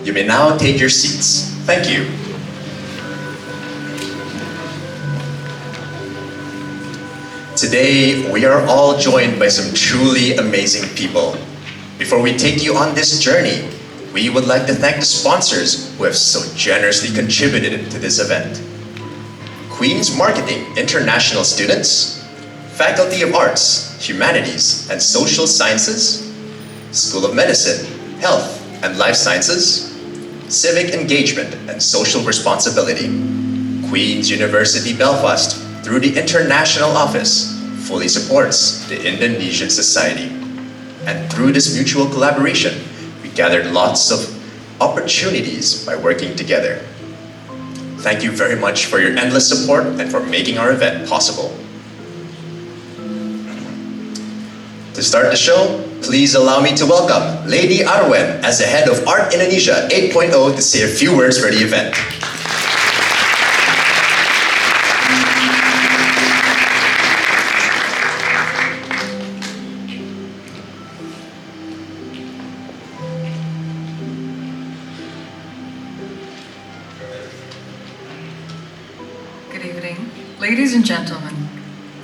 You may now take your seats. Thank you. Today, we are all joined by some truly amazing people. Before we take you on this journey, we would like to thank the sponsors who have so generously contributed to this event. Queen's Marketing International students, Faculty of Arts, Humanities, and Social Sciences, School of Medicine, Health and Life Sciences, Civic Engagement and Social Responsibility. Queen's University Belfast, through the International Office, fully supports the Indonesian Society. And through this mutual collaboration, we gathered lots of opportunities by working together. Thank you very much for your endless support and for making our event possible. To start the show, please allow me to welcome Lady Arwen as the head of Art Indonesia 8.0 to say a few words for the event. Ladies and gentlemen,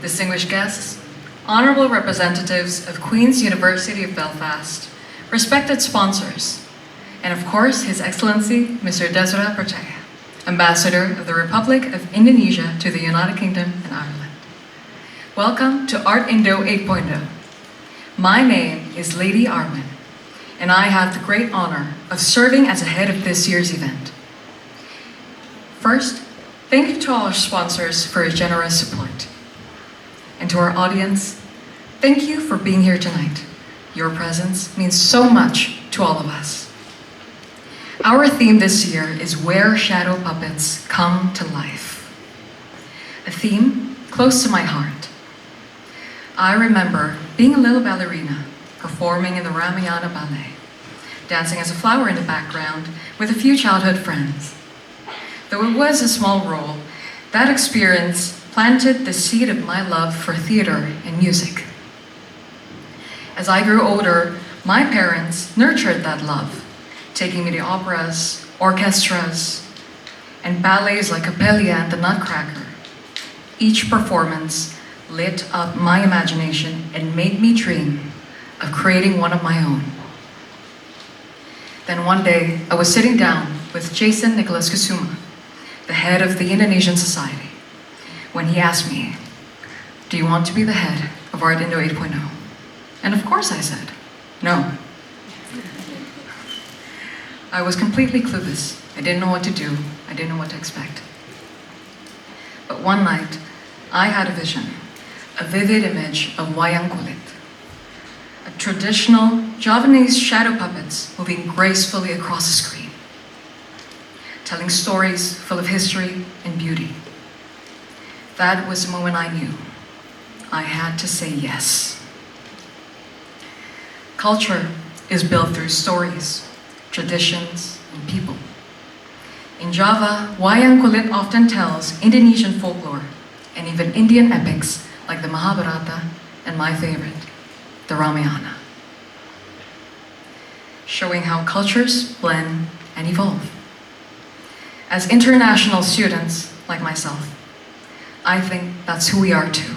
distinguished guests, honorable representatives of Queen's University of Belfast, respected sponsors, and of course, His Excellency, Mr. Joseff, Ambassador of the Republic of Indonesia to the United Kingdom and Ireland. Welcome to Art Indo 8.0. My name is Lady Arwen, and I have the great honor of serving as the head of this year's event. First, thank you to all our sponsors for your generous support. And to our audience, thank you for being here tonight. Your presence means so much to all of us. Our theme this year is Where Shadow Puppets Come to Life. A theme close to my heart. I remember being a little ballerina, performing in the Ramayana ballet, dancing as a flower in the background with a few childhood friends. Though it was a small role, that experience planted the seed of my love for theater and music. As I grew older, my parents nurtured that love, taking me to operas, orchestras, and ballets like Capella and the Nutcracker. Each performance lit up my imagination and made me dream of creating one of my own. Then one day, I was sitting down with Jason Nicholas Kusuma, the head of the Indonesian Society, when he asked me, "Do you want to be the head of Art Indo 8.0? And of course I said, no. I was completely clueless. I didn't know what to do. I didn't know what to expect. But one night, I had a vision, a vivid image of wayang kulit, a traditional Javanese shadow puppets moving gracefully across the screen, telling stories full of history and beauty. That was the moment I knew I had to say yes. Culture is built through stories, traditions, and people. In Java, wayang kulit often tells Indonesian folklore and even Indian epics like the Mahabharata and my favorite, the Ramayana, showing how cultures blend and evolve. As international students, like myself, I think that's who we are too.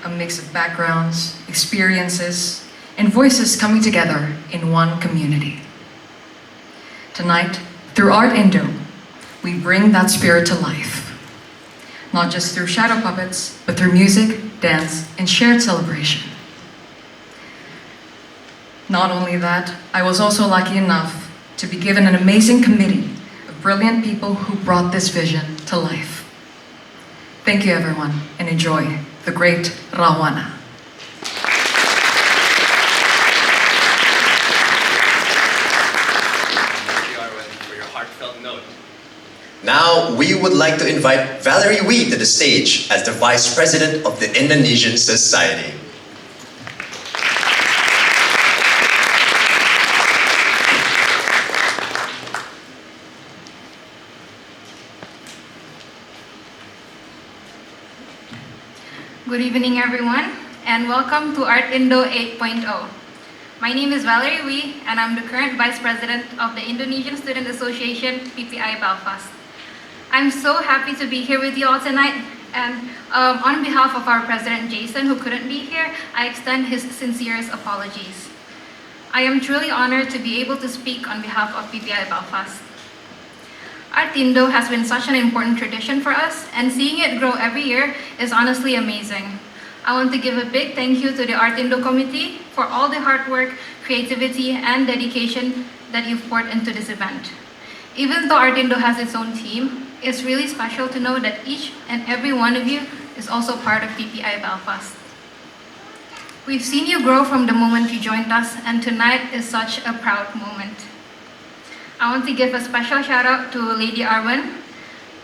A mix of backgrounds, experiences, and voices coming together in one community. Tonight, through Art Indo, we bring that spirit to life. Not just through shadow puppets, but through music, dance, and shared celebration. Not only that, I was also lucky enough to be given an amazing committee of brilliant people who brought this vision to life. Thank you everyone, and enjoy the Great Rahwana. Thank you, Arwen, for your heartfelt note. Now, we would like to invite Valerie Wee to the stage as the Vice President of the Indonesian Society. Good evening, everyone, and welcome to Art Indo 8.0. My name is Valerie Wee, and I'm the current Vice President of the Indonesian Student Association, PPI Belfast. I'm so happy to be here with you all tonight, and on behalf of our President Jason, who couldn't be here, I extend his sincerest apologies. I am truly honored to be able to speak on behalf of PPI Belfast. Artindo has been such an important tradition for us, and seeing it grow every year is honestly amazing. I want to give a big thank you to the Artindo committee for all the hard work, creativity, and dedication that you've poured into this event. Even though Artindo has its own team, it's really special to know that each and every one of you is also part of PPI Belfast. We've seen you grow from the moment you joined us, and tonight is such a proud moment. I want to give a special shout out to Lady Arwen.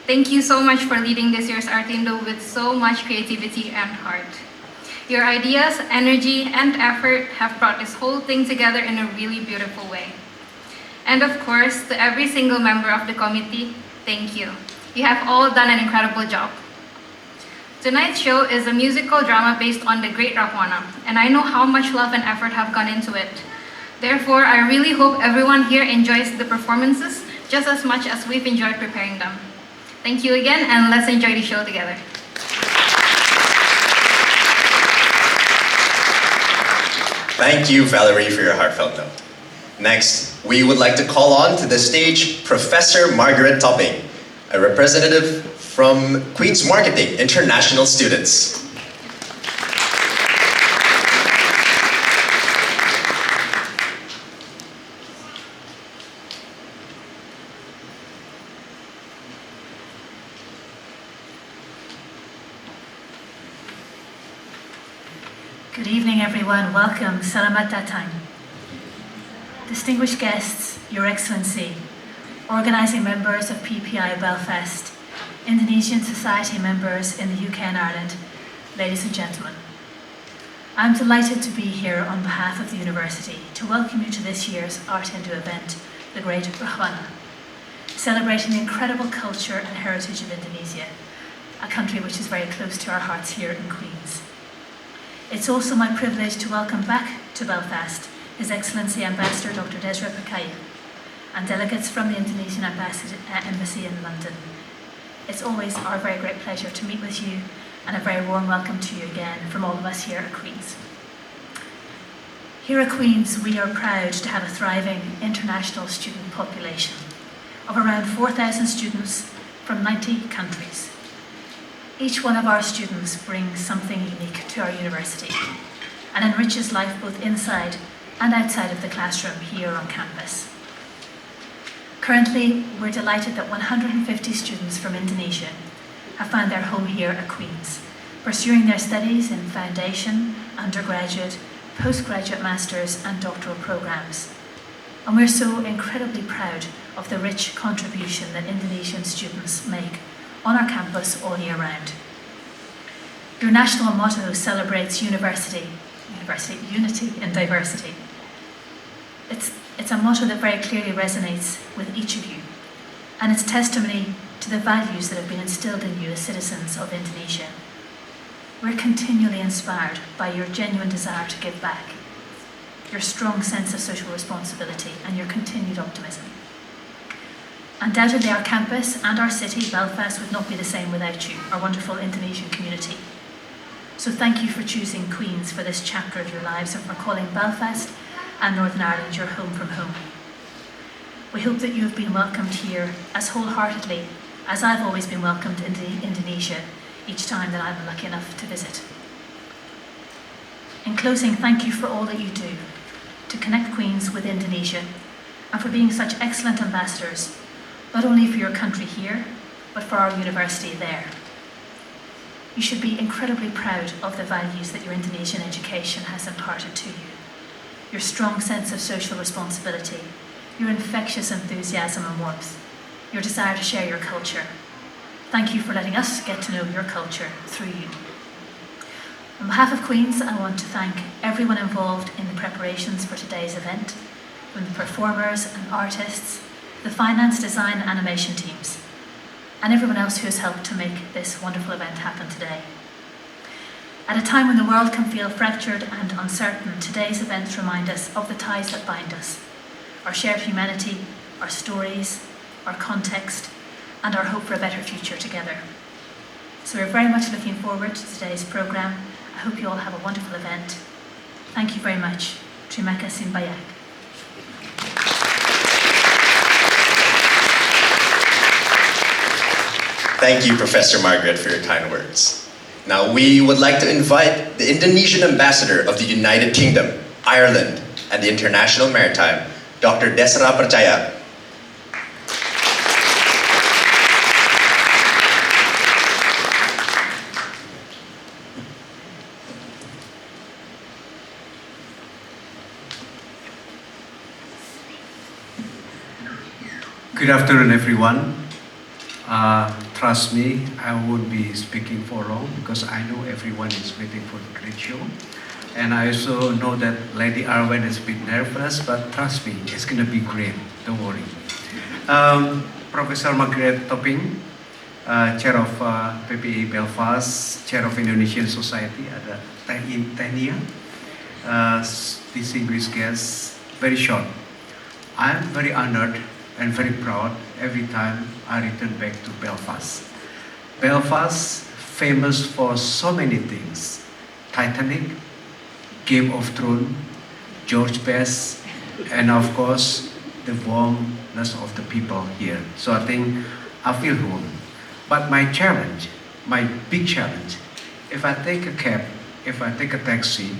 Thank you so much for leading this year's Artindo with so much creativity and heart. Your ideas, energy, and effort have brought this whole thing together in a really beautiful way. And of course, to every single member of the committee, thank you. You have all done an incredible job. Tonight's show is a musical drama based on the Great Rahwana, and I know how much love and effort have gone into it. Therefore, I really hope everyone here enjoys the performances just as much as we've enjoyed preparing them. Thank you again, and let's enjoy the show together. Thank you, Valerie, for your heartfelt note. Next, we would like to call on to the stage Professor Margaret Topping, a representative from Queen's Marketing International Students. Good evening, everyone. Welcome. Selamat datang. Distinguished guests, Your Excellency, organising members of PPI Belfast, Indonesian Society members in the UK and Ireland, ladies and gentlemen. I'm delighted to be here on behalf of the University to welcome you to this year's Artindo event, the Great Rahwana, celebrating the incredible culture and heritage of Indonesia, a country which is very close to our hearts here in Queens. It's also my privilege to welcome back to Belfast His Excellency Ambassador Dr. Desra Pakaya and delegates from the Indonesian Embassy in London. It's always our very great pleasure to meet with you, and a very warm welcome to you again from all of us here at Queen's. Here at Queen's, we are proud to have a thriving international student population of around 4,000 students from 90 countries. Each one of our students brings something unique to our university and enriches life both inside and outside of the classroom here on campus. Currently, we're delighted that 150 students from Indonesia have found their home here at Queen's, pursuing their studies in foundation, undergraduate, postgraduate masters and doctoral programs. And we're so incredibly proud of the rich contribution that Indonesian students make on our campus all year round. Your national motto celebrates unity in diversity. It's a motto that very clearly resonates with each of you, and it's testimony to the values that have been instilled in you as citizens of Indonesia. We're continually inspired by your genuine desire to give back, your strong sense of social responsibility, and your continued optimism. Undoubtedly, our campus and our city, Belfast, would not be the same without you, our wonderful Indonesian community. So thank you for choosing Queen's for this chapter of your lives and for calling Belfast and Northern Ireland your home from home. We hope that you have been welcomed here as wholeheartedly as I've always been welcomed into Indonesia each time that I'm lucky enough to visit. In closing, thank you for all that you do to connect Queen's with Indonesia and for being such excellent ambassadors, not only for your country here, but for our university there. You should be incredibly proud of the values that your Indonesian education has imparted to you. Your strong sense of social responsibility, your infectious enthusiasm and warmth, your desire to share your culture. Thank you for letting us get to know your culture through you. On behalf of Queen's, I want to thank everyone involved in the preparations for today's event, from the performers and artists, the finance, design and animation teams, and everyone else who has helped to make this wonderful event happen today. At a time when the world can feel fractured and uncertain, today's events remind us of the ties that bind us, our shared humanity, our stories, our context, and our hope for a better future together. So we're very much looking forward to today's programme. I hope you all have a wonderful event. Thank you very much. Terima kasih banyak. Thank you, Professor Margaret, for your kind words. Now we would like to invite the Indonesian Ambassador of the United Kingdom, Ireland, and the International Maritime, Dr. Desra Percaya. Good afternoon, everyone. Trust me, I won't be speaking for long because I know everyone is waiting for the great show. And I also know that Lady Arwen is a bit nervous, but trust me, it's going to be great. Don't worry. Professor Margaret Topping, Chair of PPI Belfast, Chair of Indonesian Society, ada Tania, distinguished guests, very short. I'm very honored and very proud every time I return back to Belfast. Belfast, famous for so many things. Titanic, Game of Thrones, George Best, and of course, the warmness of the people here. So I think I feel home. But my challenge, my big challenge, if I take a cab, if I take a taxi,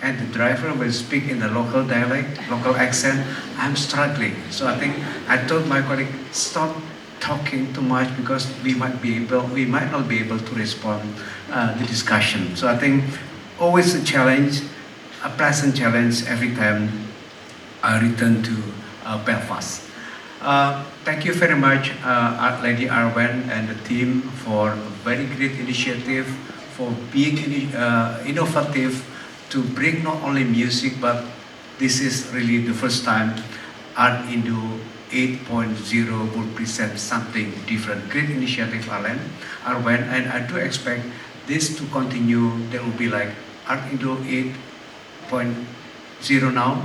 and the driver will speak in the local dialect, local accent, I'm struggling. So I think I told my colleague, stop talking too much because we might not be able to respond the discussion. So I think always a challenge, a pleasant challenge every time I return to Belfast. Thank you very much, Lady Arwen and the team for a very great initiative, for being innovative, to bring not only music, but this is really the first time Artindo 8.0 will present something different. Great initiative, Arwen, and I do expect this to continue. There will be like Artindo 8.0 now,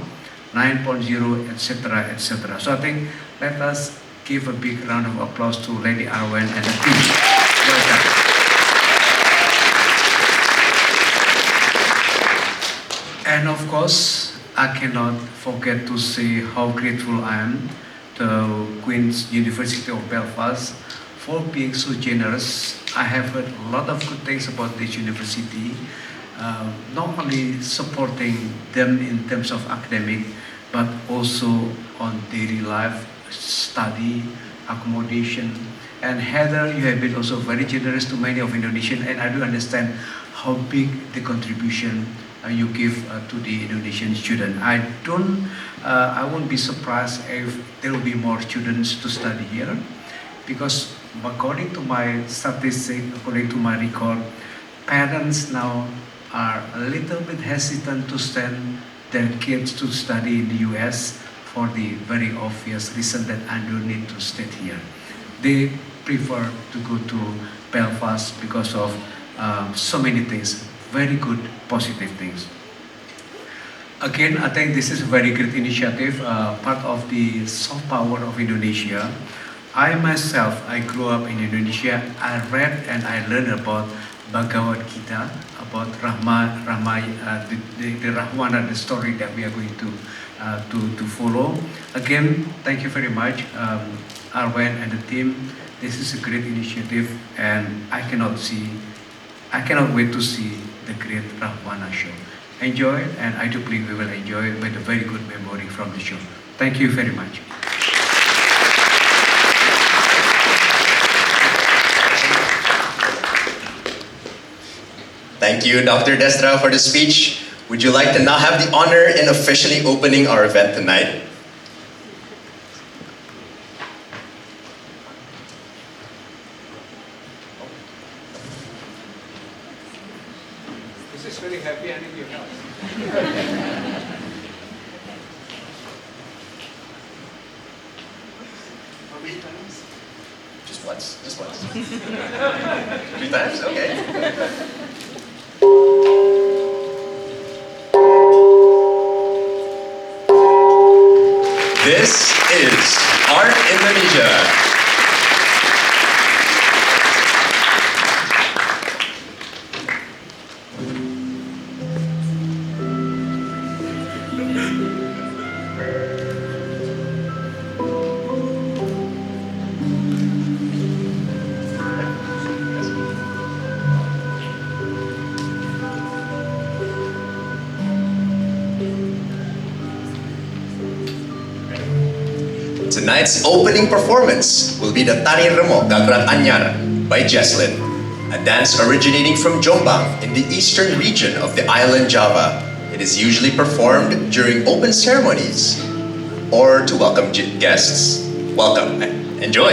9.0, etc., etc. So I think let us give a big round of applause to Lady Arwen and the team. Welcome. And of course, I cannot forget to say how grateful I am to Queen's University of Belfast for being so generous. I have heard a lot of good things about this university, not only supporting them in terms of academic, but also on daily life, study, accommodation. And Heather, you have been also very generous to many of Indonesian, and I do understand how big the contribution you give to the Indonesian student. I won't be surprised if there will be more students to study here, because according to my statistic, according to my record, parents now are a little bit hesitant to send their kids to study in the US for the very obvious reason that I don't need to stay here. They prefer to go to Belfast because of so many things, very good, positive things. Again, I think this is a very great initiative, part of the soft power of Indonesia. I myself, I grew up in Indonesia. I read and I learned about Bhagavad Gita, about Rahman, the Rahwana, the story that we are going to follow. Again, thank you very much, Arwen and the team. This is a great initiative, and I cannot wait to see the Great Rahwana show. Enjoy it, and I do believe we will enjoy it with a very good memory from the show. Thank you very much. Thank you, Dr. Desra, for the speech. Would you like to now have the honor in officially opening our event tonight? This is very happy, I need your help. How many times? Just once. 3 times? Okay. This is Art Indonesia. Tonight's opening performance will be the Tari Remo Gagrat Anyar by Jesslyn, a dance originating from Jombang in the eastern region of the island Java. It is usually performed during open ceremonies or to welcome guests. Welcome. Enjoy.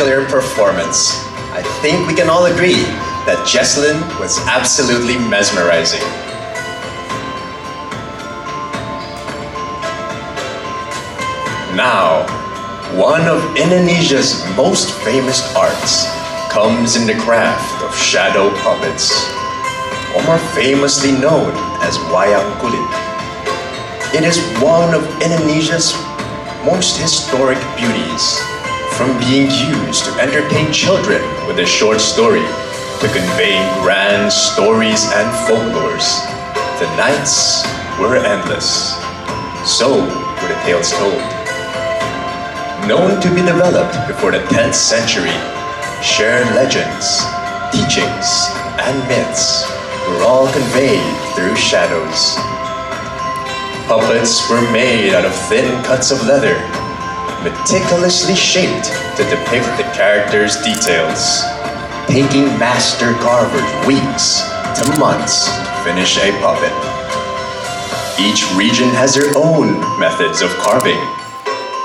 spectacular performance. I think we can all agree that Jesslyn was absolutely mesmerizing. Now, one of Indonesia's most famous arts comes in the craft of shadow puppets, or more famously known as wayang kulit. It is one of Indonesia's most historic beauties, from being used to entertain children with a short story to conveying grand stories and folklores. The nights were endless. So were the tales told. Known to be developed before the 10th century, shared legends, teachings, and myths were all conveyed through shadows. Puppets were made out of thin cuts of leather, meticulously shaped to depict the characters' details, taking master carvers weeks to months to finish a puppet. Each region has their own methods of carving,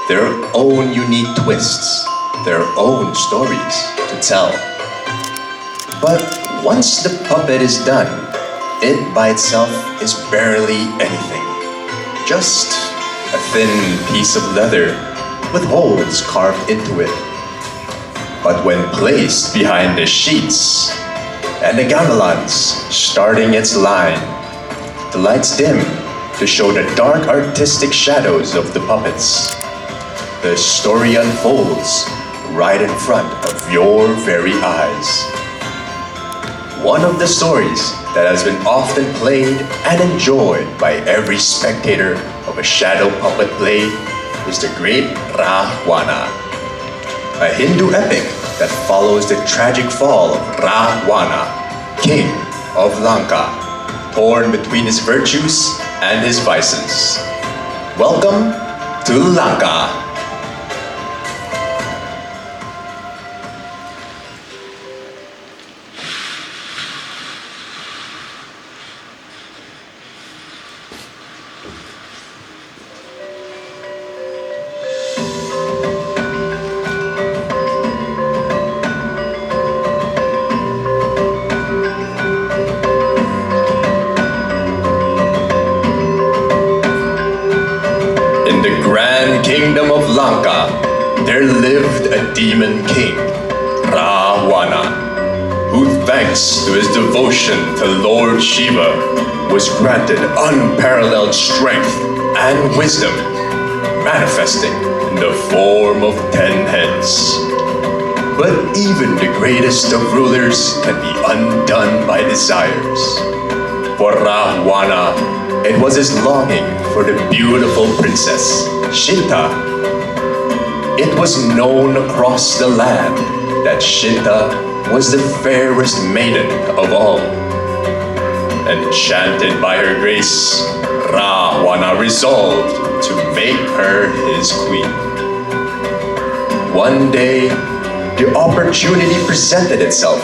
their own unique twists, their own stories to tell. But once the puppet is done, it by itself is barely anything. Just a thin piece of leather with holes carved into it. But when placed behind the sheets and the gamelans starting its line, the lights dim to show the dark artistic shadows of the puppets. The story unfolds right in front of your very eyes. One of the stories that has been often played and enjoyed by every spectator of a shadow puppet play is the Great Rahwana, a Hindu epic that follows the tragic fall of Rahwana, king of Lanka, torn between his virtues and his vices. Welcome to Lanka. Kingdom of Lanka, there lived a demon king, Rahwana, who thanks to his devotion to Lord Shiva was granted unparalleled strength and wisdom, manifesting in the form of 10 heads. But even the greatest of rulers can be undone by desires. For Rahwana, it was his longing for the beautiful princess, Shinta. It was known across the land that Shinta was the fairest maiden of all. Enchanted by her grace, Rahwana resolved to make her his queen. One day, the opportunity presented itself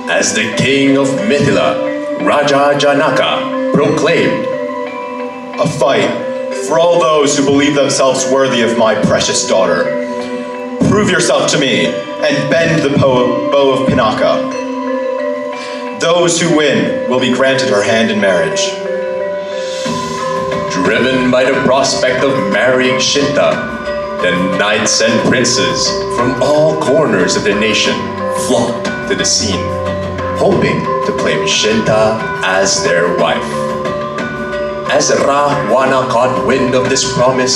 as the king of Mithila, Raja Janaka, proclaimed, "A fight for all those who believe themselves worthy of my precious daughter. Prove yourself to me and bend the bow of Pinaka. Those who win will be granted her hand in marriage." Driven by the prospect of marrying Shinta, the knights and princes from all corners of the nation flocked to the scene, hoping to claim Shinta as their wife. As Rahwana caught wind of this promise,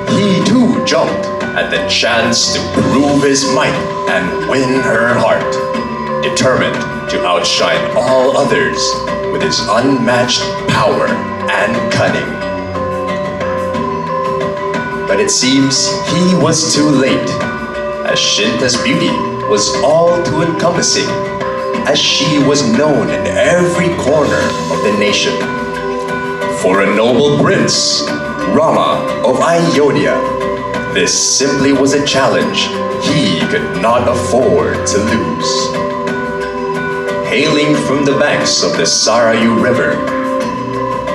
he too jumped at the chance to prove his might and win her heart, determined to outshine all others with his unmatched power and cunning. But it seems he was too late, as Shinta's beauty was all too encompassing, as she was known in every corner of the nation. For a noble prince, Rama of Ayodhya, this simply was a challenge he could not afford to lose. Hailing from the banks of the Sarayu River,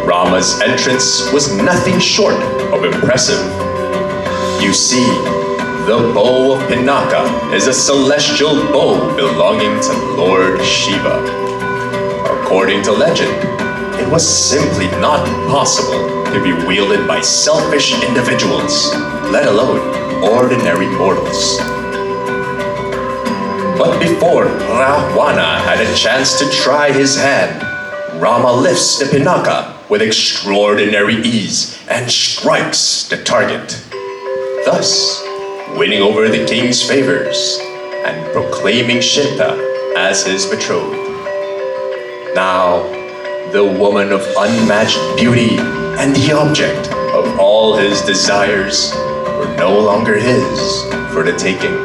Rama's entrance was nothing short of impressive. You see, The bow of Pinaka is a celestial bow belonging to Lord Shiva. According to legend, it was simply not possible to be wielded by selfish individuals, let alone ordinary mortals. But before Rahwana had a chance to try his hand, Rama lifts the Pinaka with extraordinary ease and strikes the target, thus winning over the king's favors and proclaiming Shinta as his betrothed. Now, the woman of unmatched beauty and the object of all his desires were no longer his for the taking.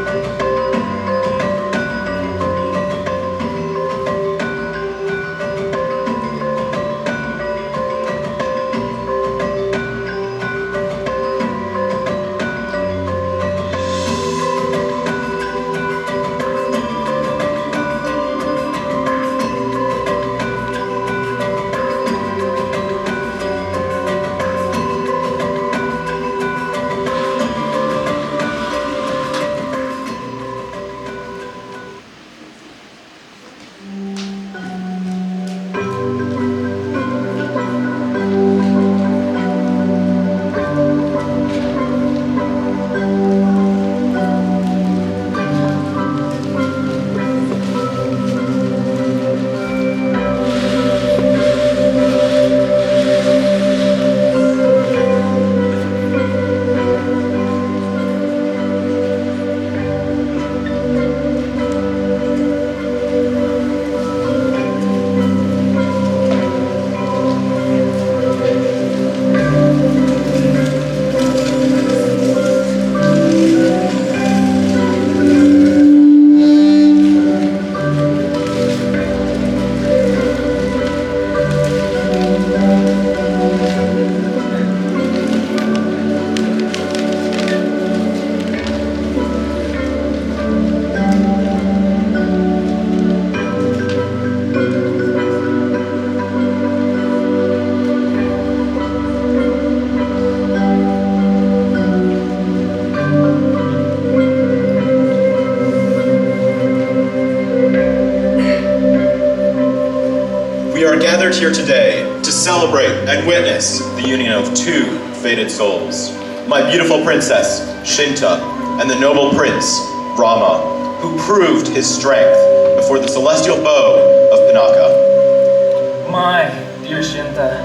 Here today to celebrate and witness the union of two fated souls, my beautiful princess, Shinta, and the noble prince, Rama, who proved his strength before the celestial bow of Pinaka. My dear Shinta,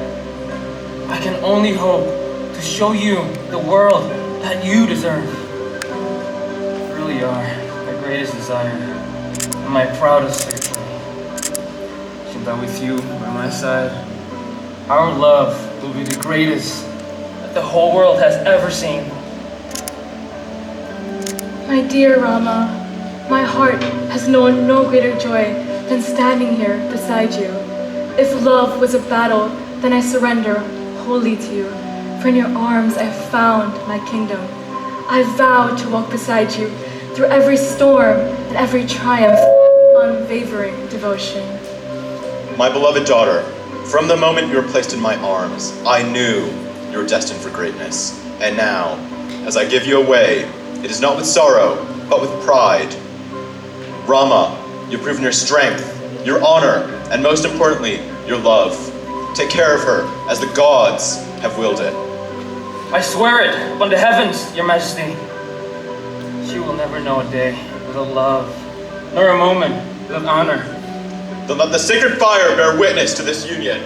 I can only hope to show you the world that you deserve. You really are my greatest desire and my proudest victory. Shinta, with you by my side, our love will be the greatest that the whole world has ever seen. My dear Rama, my heart has known no greater joy than standing here beside you. If love was a battle, then I surrender wholly to you. For in your arms I have found my kingdom. I vow to walk beside you through every storm and every triumph, unwavering devotion. My beloved daughter, from the moment you were placed in my arms, I knew you were destined for greatness. And now, as I give you away, it is not with sorrow, but with pride. Rama, you've proven your strength, your honor, and most importantly, your love. Take care of her as the gods have willed it. I swear it upon the heavens, your majesty. She will never know a day without love, nor a moment without honor. Then let the sacred fire bear witness to this union.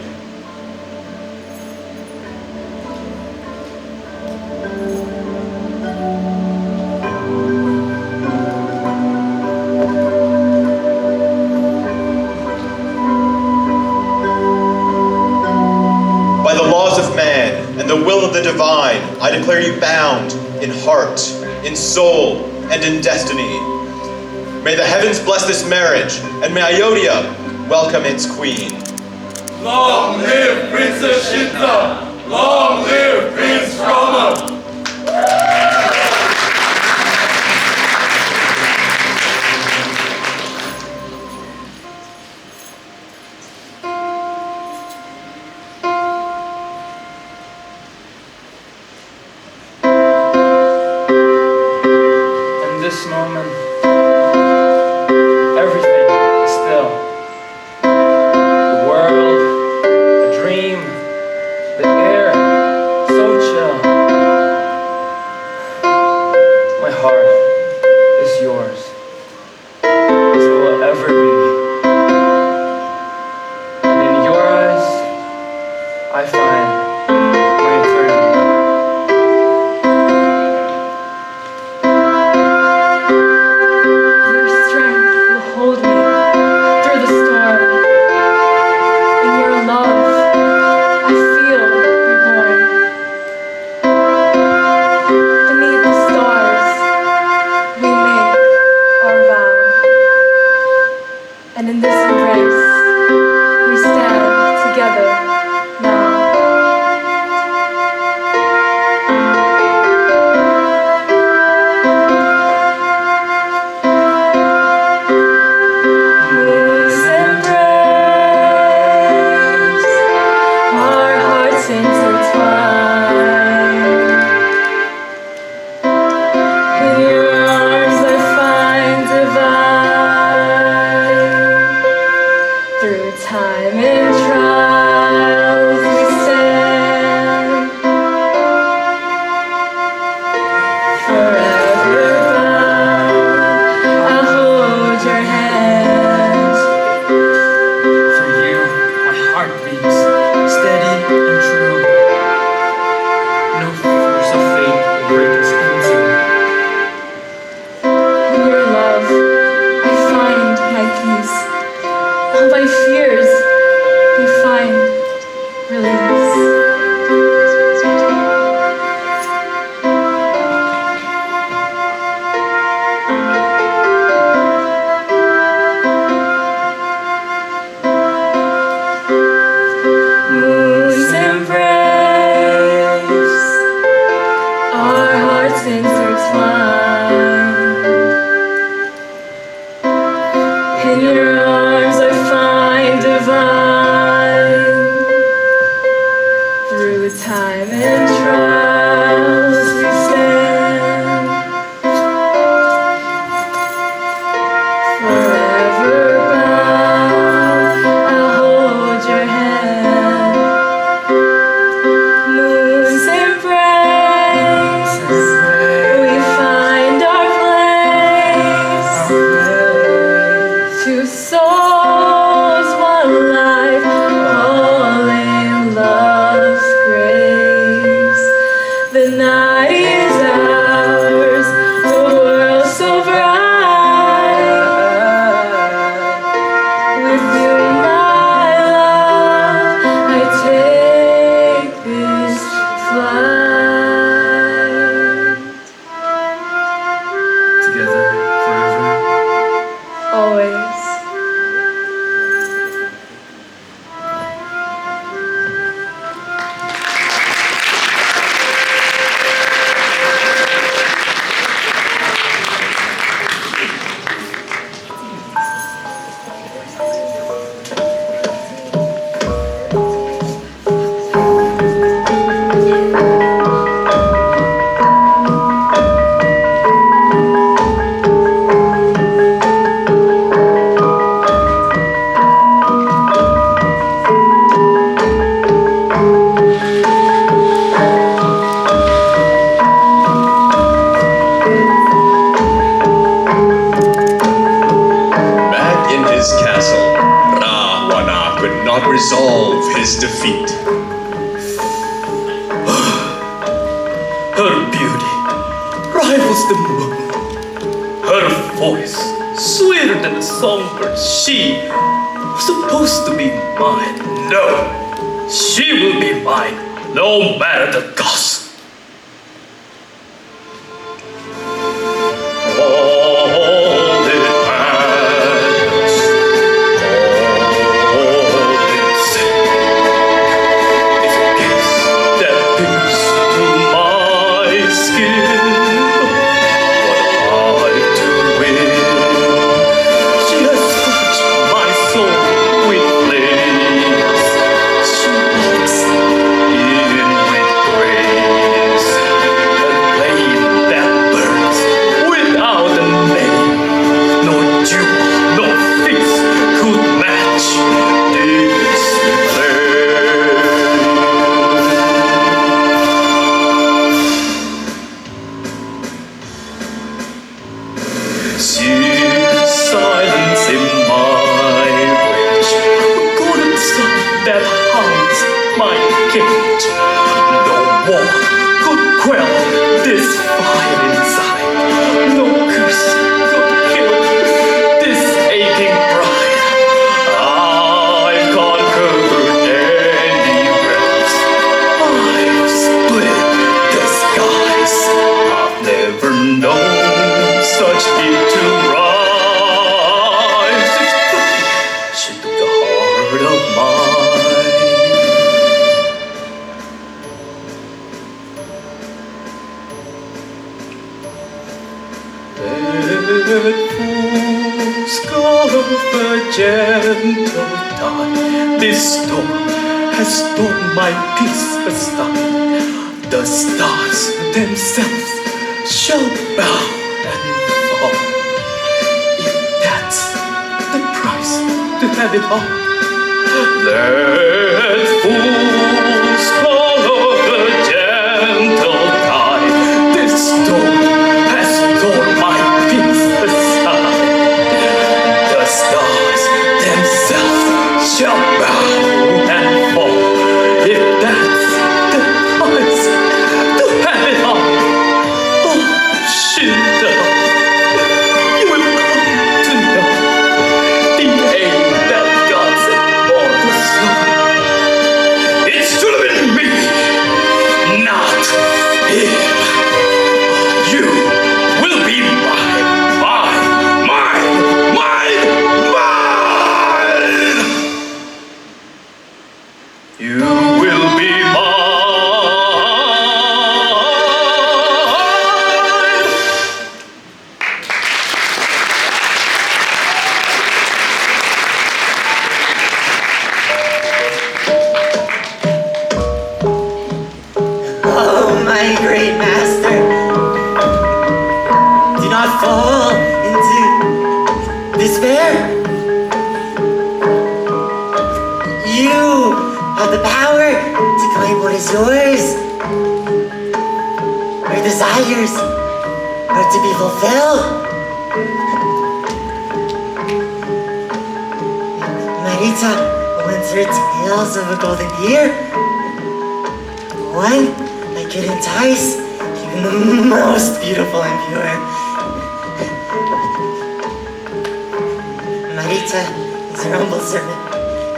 By the laws of man and the will of the divine, I declare you bound in heart, in soul, and in destiny. May the heavens bless this marriage, and may Ayodhya welcome its queen. Long live Princess Shinta! Long live Prince Rama! And in this embrace, we stand together now. Whose embrace, our hearts intertwine. In your arms I find divine. Through time and trials we stand. Forever bound, I'll hold your hand. For you, my heart beats steady and true. No force of fate will break us into. In your love, I find my peace. All my fears, they find release. Moon's embrace, our hearts intertwine. In your arms I find divine. Through time and trials we stand. Forever bound, I'll hold your hand. Moon's embrace, we find our place. Two souls, one life, all in love's grace. The night is ours, the world so bright. With you, my love, I take this flight. Together, forever. Always. Back in his castle, Rahwana could not resolve his defeat. Her beauty rivals the moon. Her voice sweeter than a songbird. She was supposed to be mine. No, she will be mine, no matter the cost. All it matters, all it says, is a kiss that pierces through my skin. What am I to win? She has scorched my soul with flames. She walks in with grace. gentle tide. This storm has torn my peace aside. The stars themselves shall bow and fall. If that's the price to have it all, let fools follow the gentle tide. This storm has torn my peace aside. The stars themselves shall bow and fall. If that's the price to have it all, oh, Shinta, you will come to know the aim that God sent for the soul. It should have been me, not him. You will be mine. You will be mine. Oh, my great master, do not fall into despair. You have the power to claim what is yours. Your desires are to be fulfilled. Marita once heard tales of a golden deer, one that could entice even the most beautiful and pure. Marita is your humble servant,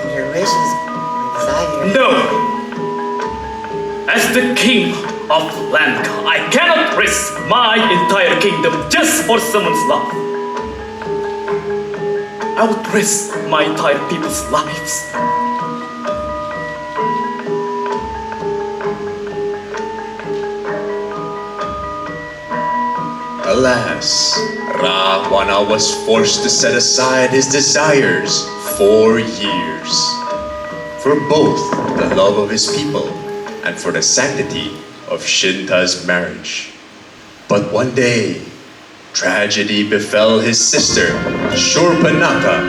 and your wishes are desires. No! As the king of Lanka, I cannot risk my entire kingdom just for someone's love. I would risk my entire people's lives. Alas, Rahwana was forced to set aside his desires for years. For both the love of his people and for the sanctity of Shinta's marriage. But one day, tragedy befell his sister, Shurpanaka,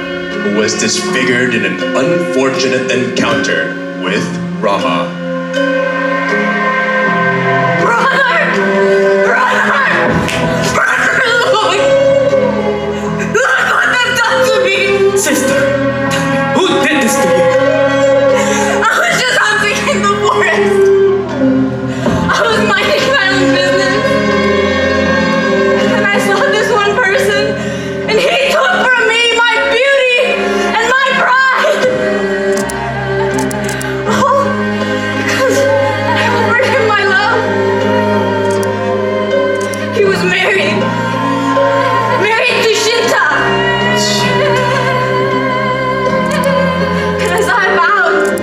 who was disfigured in an unfortunate encounter with Rama. Sister, who did this to you? I was just hunting in the forest. I was minding my own business. And I saw this one person, and he took from me my beauty and my pride. All because I offered him my love. He was married to Shinta. As I vowed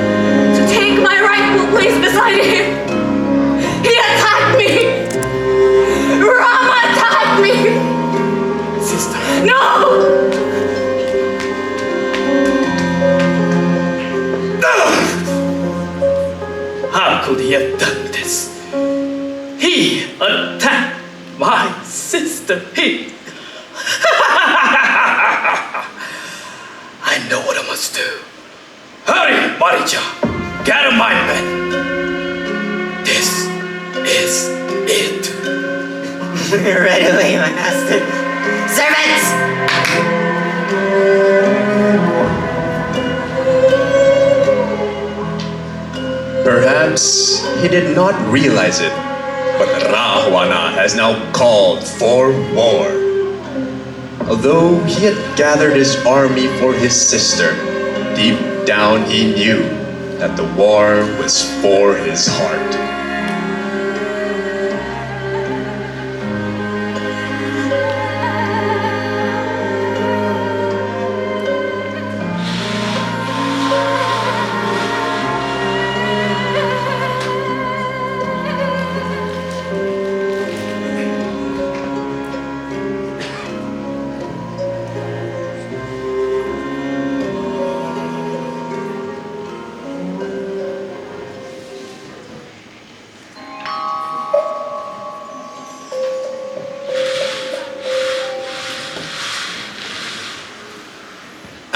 to take my rightful place beside him, he attacked me! Rama attacked me! Sister. No! How could he have done this? He attacked my sister. I know what I must do. Hurry, Marija! Gather my men! This is it. Right away, my master. Servants! Perhaps he did not realize it, but Rahwana has now called for war. Although he had gathered his army for his sister, deep down he knew that the war was for his heart.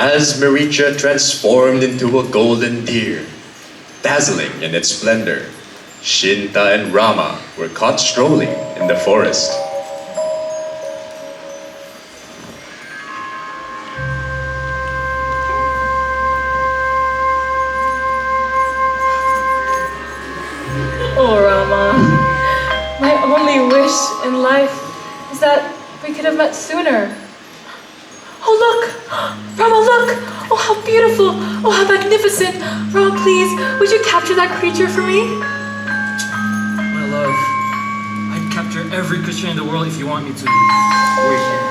as Maricha transformed into a golden deer. Dazzling in its splendor, Shinta and Rama were caught strolling in the forest. Oh, Rama, my only wish in life is that we could have met sooner. Oh, look! Rama, look! Oh, how beautiful! Oh, how magnificent! Rama, please, would you capture that creature for me? My love, I'd capture every creature in the world if you want me to. Wait here.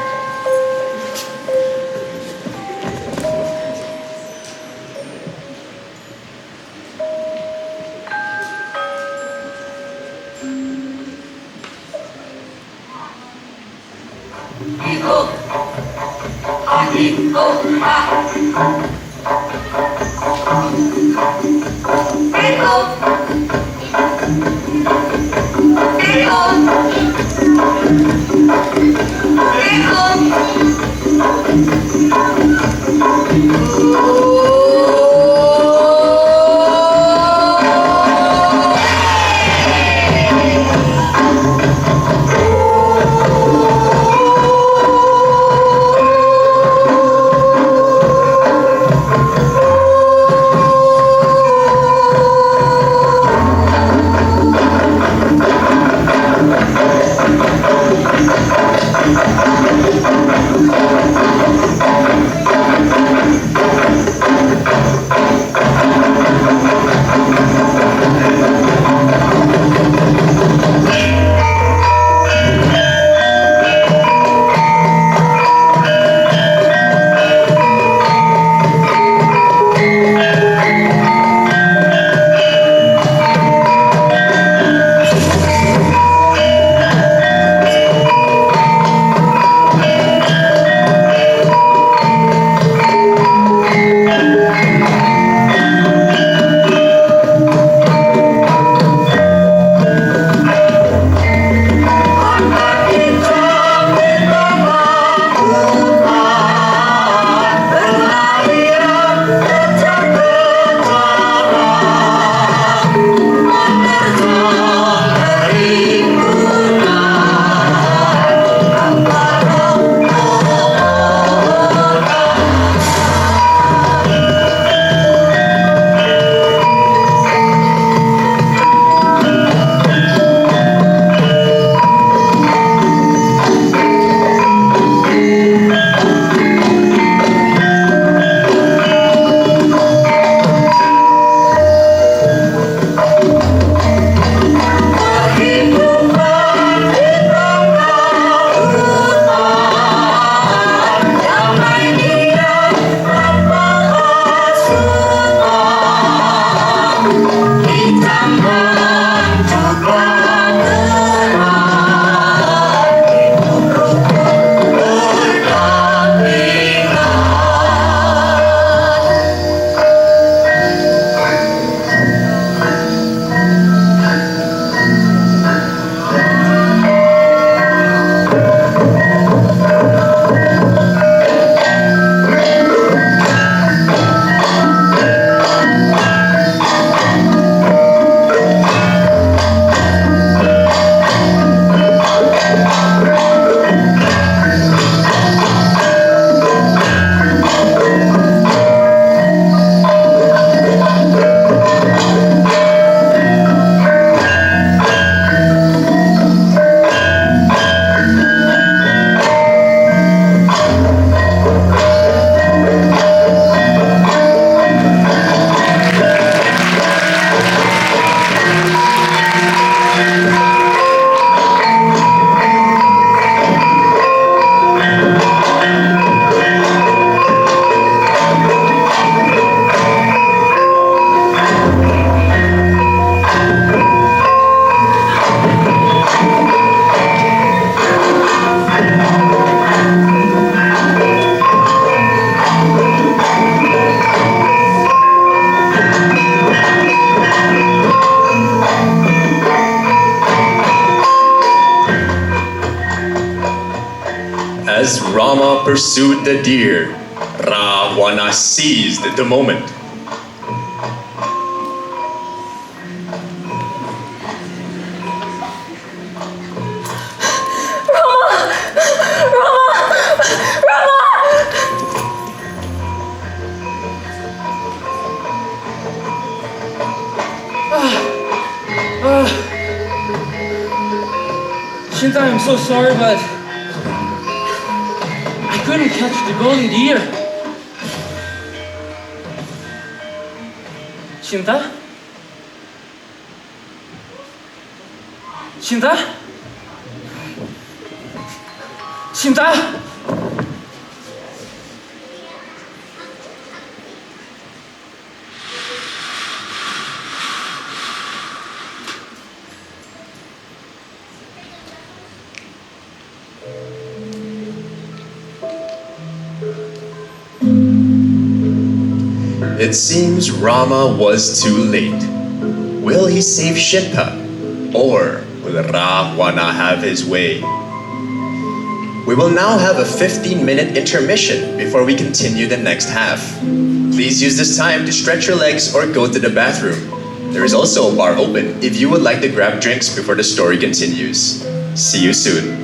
As Rama pursued the deer, Ra Rahwana seized the moment. Shinta, I'm so sorry, but I couldn't catch the golden deer. Shinta? Shinta? Shinta? It seems Rama was too late. Will he save Shinta? Or will Rahwana have his way? We will now have a 15-minute intermission before we continue the next half. Please use this time to stretch your legs or go to the bathroom. There is also a bar open if you would like to grab drinks before the story continues. See you soon.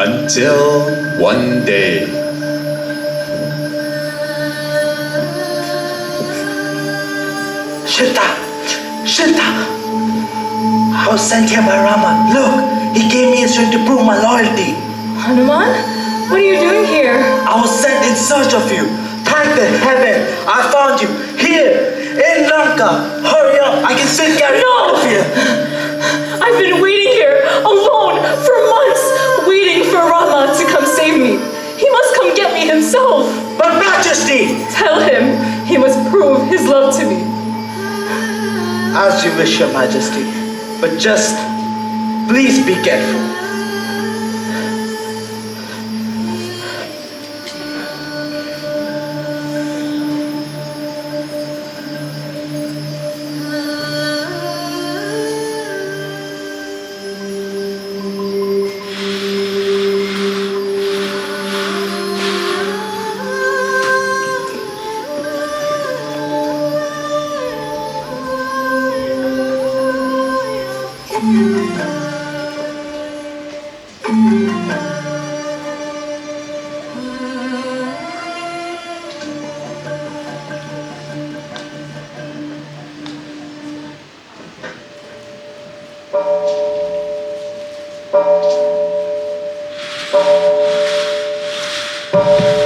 Until one day. Shinta! Shinta! I was sent here by Rahman. Look, he gave me a string to prove my loyalty. Hanuman? What are you doing here? I was sent in search of you. Thank the heaven I found you here in Lanka. Hurry up, I can still carry out of here. I've been waiting here alone for months, waiting for Rama to come save me. He must come get me himself. But Majesty! Tell him he must prove his love to me. As you wish, Your Majesty. But just, please be careful.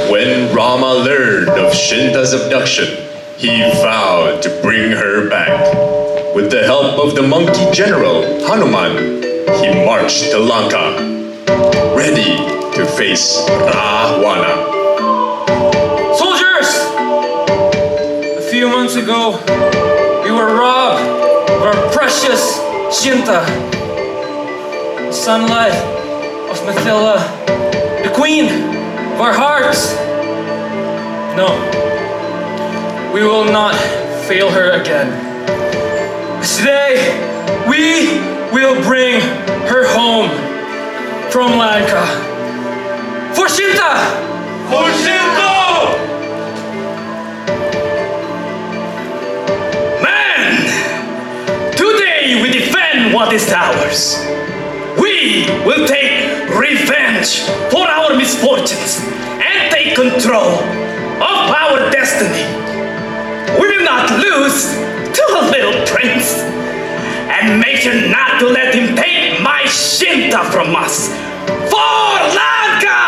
When Rama learned of Shinta's abduction, he vowed to bring her back. With the help of the monkey general, Hanuman, he marched to Lanka, ready to face Rahwana. Soldiers! A few months ago, we were robbed of our precious Shinta, the sunlight of Mathila, the queen of our hearts. No, we will not fail her again. Today, we will bring her home from Lanka. For Shinta! For Shinta! Man! Today we defend what is ours. We will take revenge for our misfortunes and take control of our destiny. We will not lose to a little prince, and make sure not to let him take my Shinta from us. For Lanka!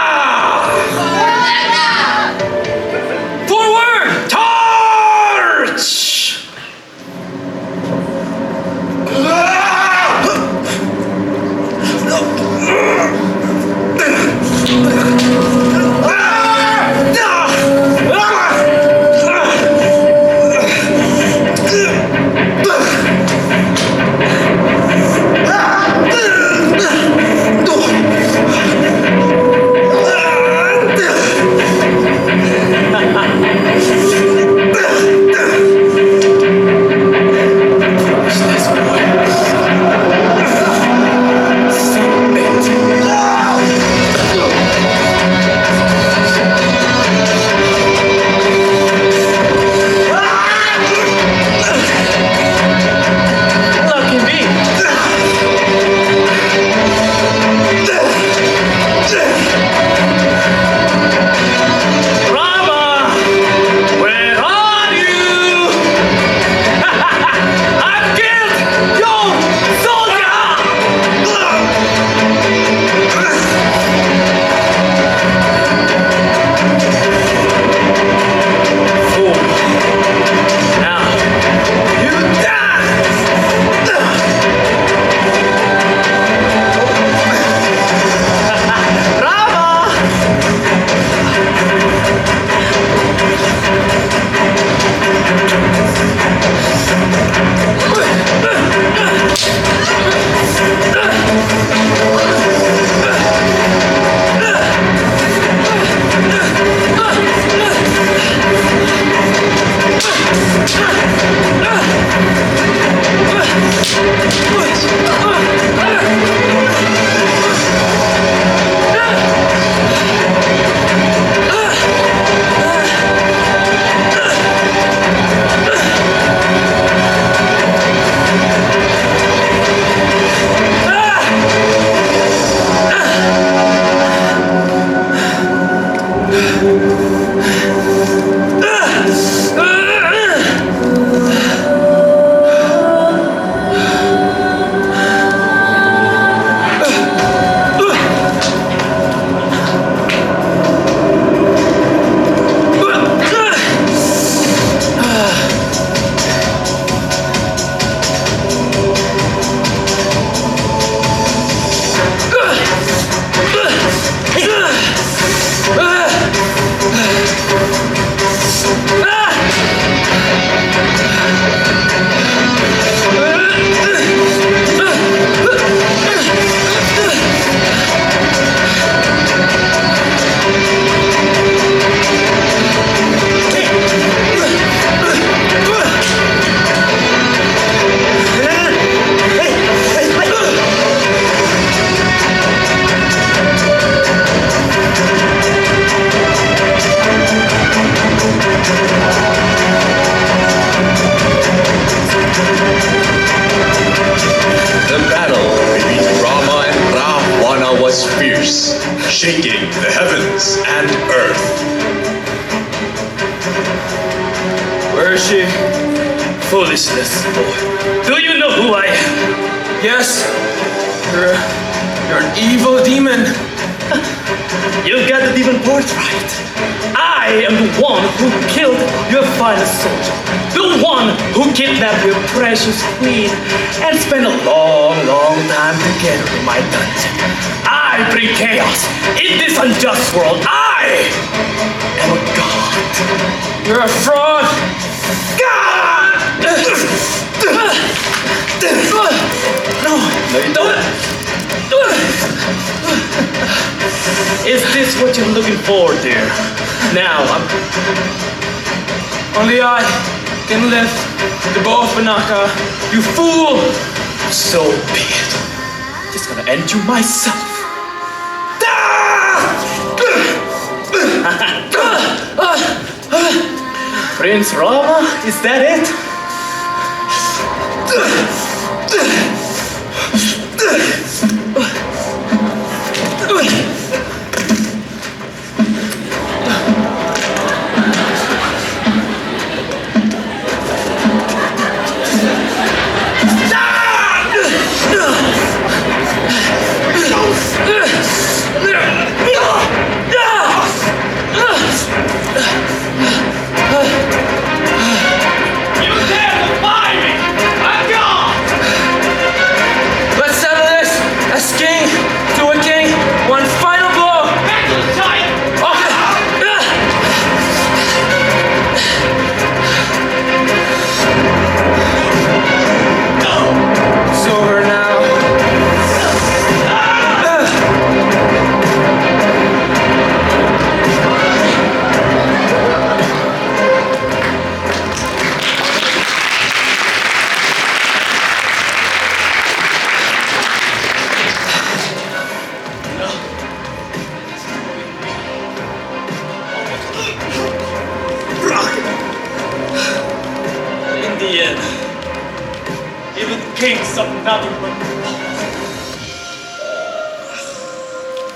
Forward! Torch! shaking the heavens and earth. Where is she? Foolishness, boy. Do you know who I am? Yes. You're an evil demon. You got the demon part right. I am the one who killed your finest soldier. The one who kidnapped your precious queen and spent a long, long time together in my dungeon. I bring chaos in this unjust world. I am a god. You're a fraud. God! No, you don't. Is this what you're looking for, dear? Now, Only I can lift the bow of Pinaka. You fool! So be it. Just gonna end you myself. Prince Rama, is that it?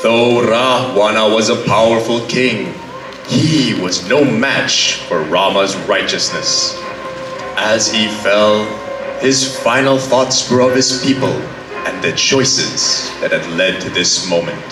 Though Rahwana was a powerful king, he was no match for Rama's righteousness. As he fell, his final thoughts were of his people and the choices that had led to this moment.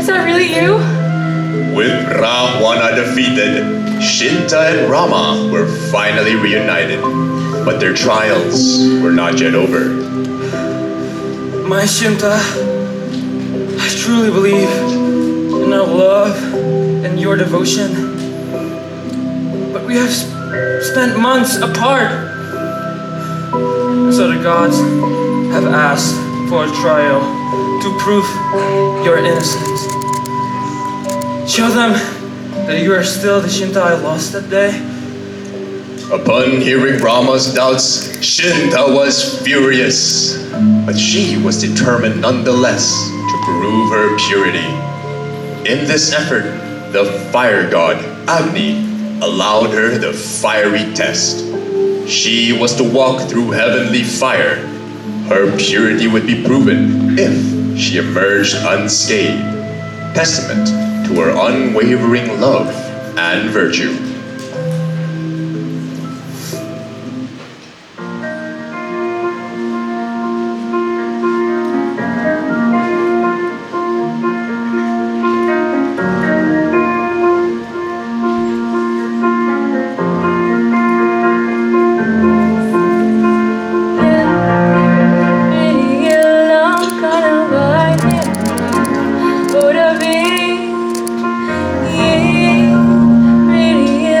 Is that really you? With Rahwana defeated, Shinta and Rama were finally reunited, but their trials were not yet over. My Shinta, I truly believe in our love and your devotion. But we have spent months apart. So the gods have asked for a trial to prove your innocence. Show them that you are still the Shinta I lost that day. Upon hearing Rama's doubts, Shinta was furious, but she was determined nonetheless to prove her purity. In this effort, the fire god, Agni, allowed her the fiery test. She was to walk through heavenly fire. Her purity would be proven if she emerged unscathed, testament to her unwavering love and virtue. Pretty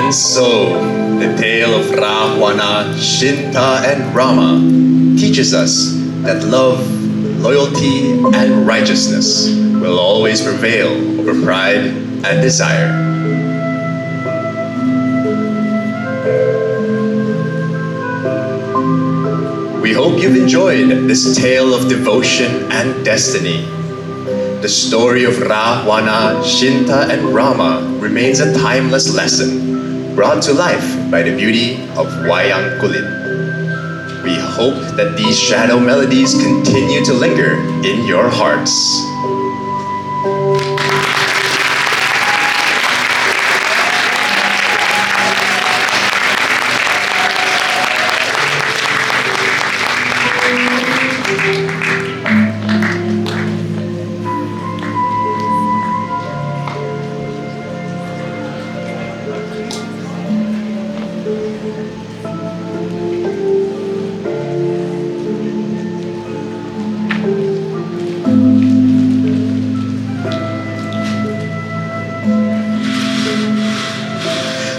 And so, the tale of Rahwana, Shinta, and Rama teaches us that love, loyalty, and righteousness will always prevail over pride and desire. We hope you've enjoyed this tale of devotion and destiny. The story of Rahwana, Shinta, and Rama remains a timeless lesson brought to life by the beauty of wayang kulit. We hope that these shadow melodies continue to linger in your hearts.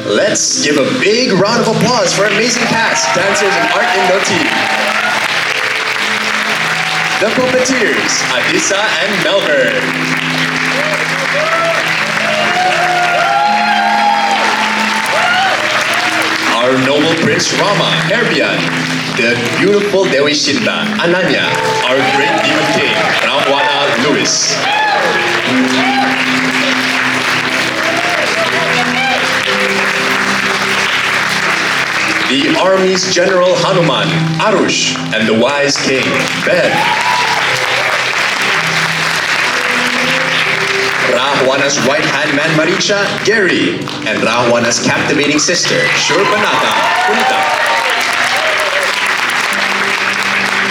Let's give a big round of applause for our amazing cast, dancers, and Artindo team. The puppeteers, Aziz and Melbourne. Our noble Prince Rama, Herbian. The beautiful Dewi Shinta, Ananya. Our great demon king, Rahwana, Louis. The army's General Hanuman, Arush, and the wise king, Ben. Rahwana's right-hand man, Maricha, Gary, and Rahwana's captivating sister, Shurbanata, Kunita.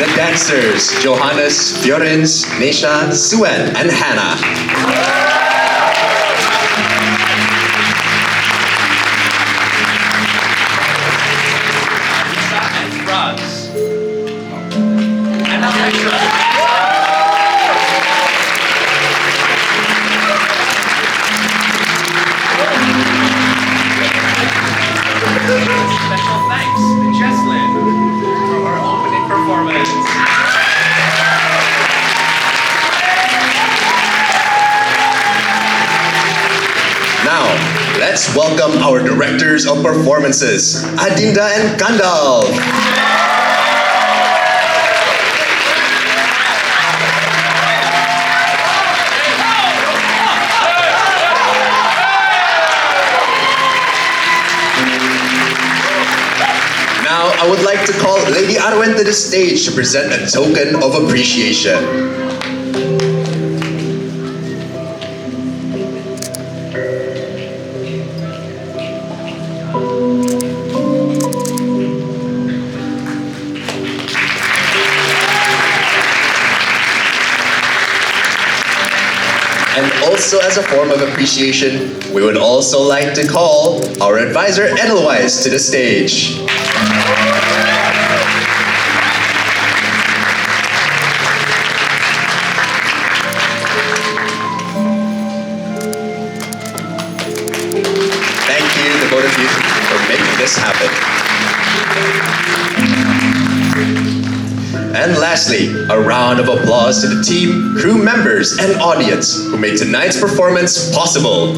The dancers, Johannes, Fiorens, Nesha, Suen, and Hannah. Special thanks to Jesslyn for our opening performance. Now, let's welcome our directors of performances, Adinda and Kandal. Now, I would like to call Lady Arwen to the stage to present a token of appreciation. And also as a form of appreciation, we would also like to call our advisor Edelweiss to the stage. Thank you, the both of you, for making this happen. And lastly, a round of applause to the team, crew members, and audience who made tonight's performance possible.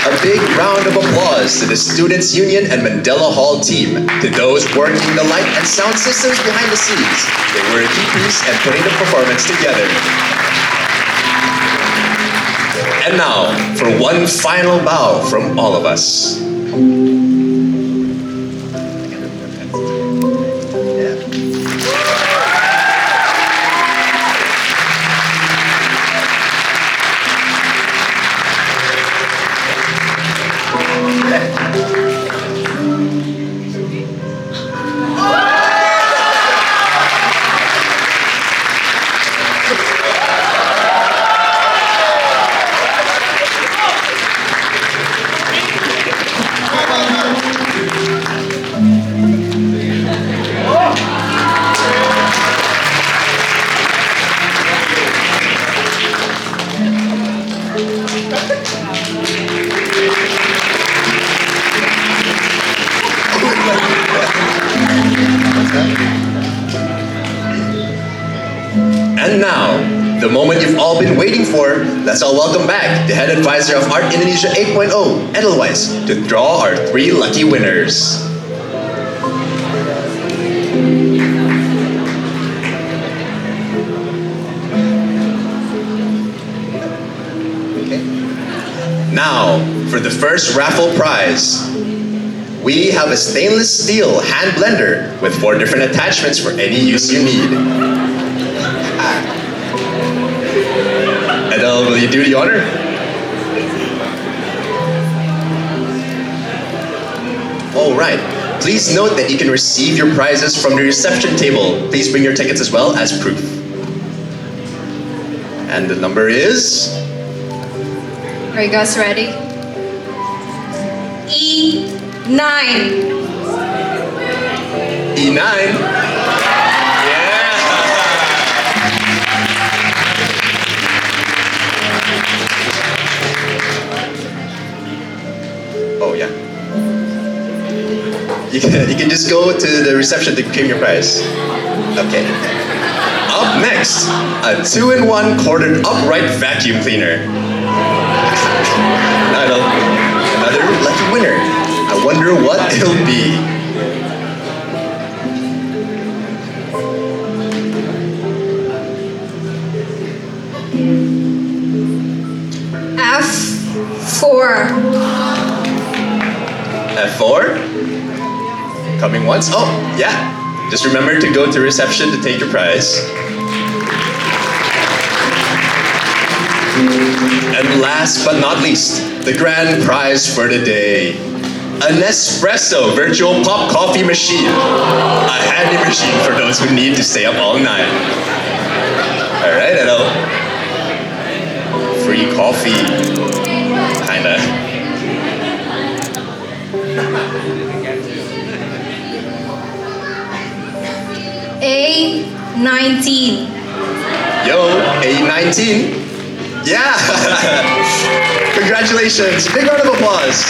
A big round of applause to the Students' Union and Mandela Hall team, to those working the light and sound systems behind the scenes. They were a key piece in putting the performance together. And now, for one final bow from all of us. And now, the moment you've all been waiting for, let's all welcome back the head advisor of Art Indonesia 8.0, Edelweiss, to draw our 3 lucky winners. Now, for the first raffle prize, we have a stainless steel hand blender with 4 different attachments for any use you need. Adele, will you do the honor? All right. Please note that you can receive your prizes from the reception table. Please bring your tickets as well as proof. And the number is... Are you guys ready? E9. E9? Yeah! Oh, yeah. You can just go to the reception to claim your prize. Okay. Up next, a 2-in-1 corded upright vacuum cleaner. Another lucky winner. I wonder what it'll be. F4. F4? Coming once? Oh, yeah. Just remember to go to reception to take your prize. And last but not least, the grand prize for the day. A Nespresso virtual pop coffee machine. A handy machine for those who need to stay up all night. Alright, hello. Free coffee. Kinda. A19. Yo, A19. Yeah! Congratulations! Big round of applause!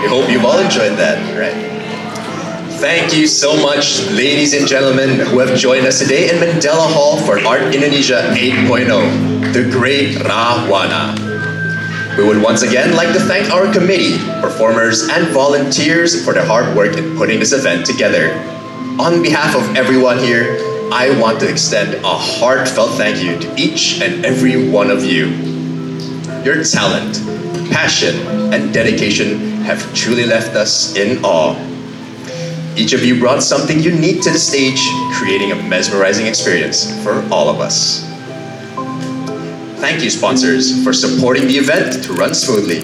We hope you've all enjoyed that, right? Thank you so much, ladies and gentlemen, who have joined us today in Mandela Hall for Art Indonesia 8.0, the Great Rahwana. We would once again like to thank our committee, performers, and volunteers for their hard work in putting this event together. On behalf of everyone here, I want to extend a heartfelt thank you to each and every one of you. Your talent, passion, and dedication have truly left us in awe. Each of you brought something unique to the stage, creating a mesmerizing experience for all of us. Thank you, sponsors, for supporting the event to run smoothly.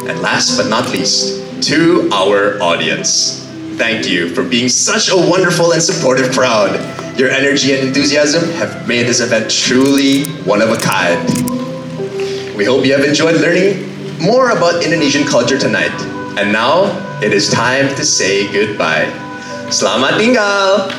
And last but not least, to our audience. Thank you for being such a wonderful and supportive crowd. Your energy and enthusiasm have made this event truly one of a kind. We hope you have enjoyed learning more about Indonesian culture tonight. And now, it is time to say goodbye. Selamat tinggal!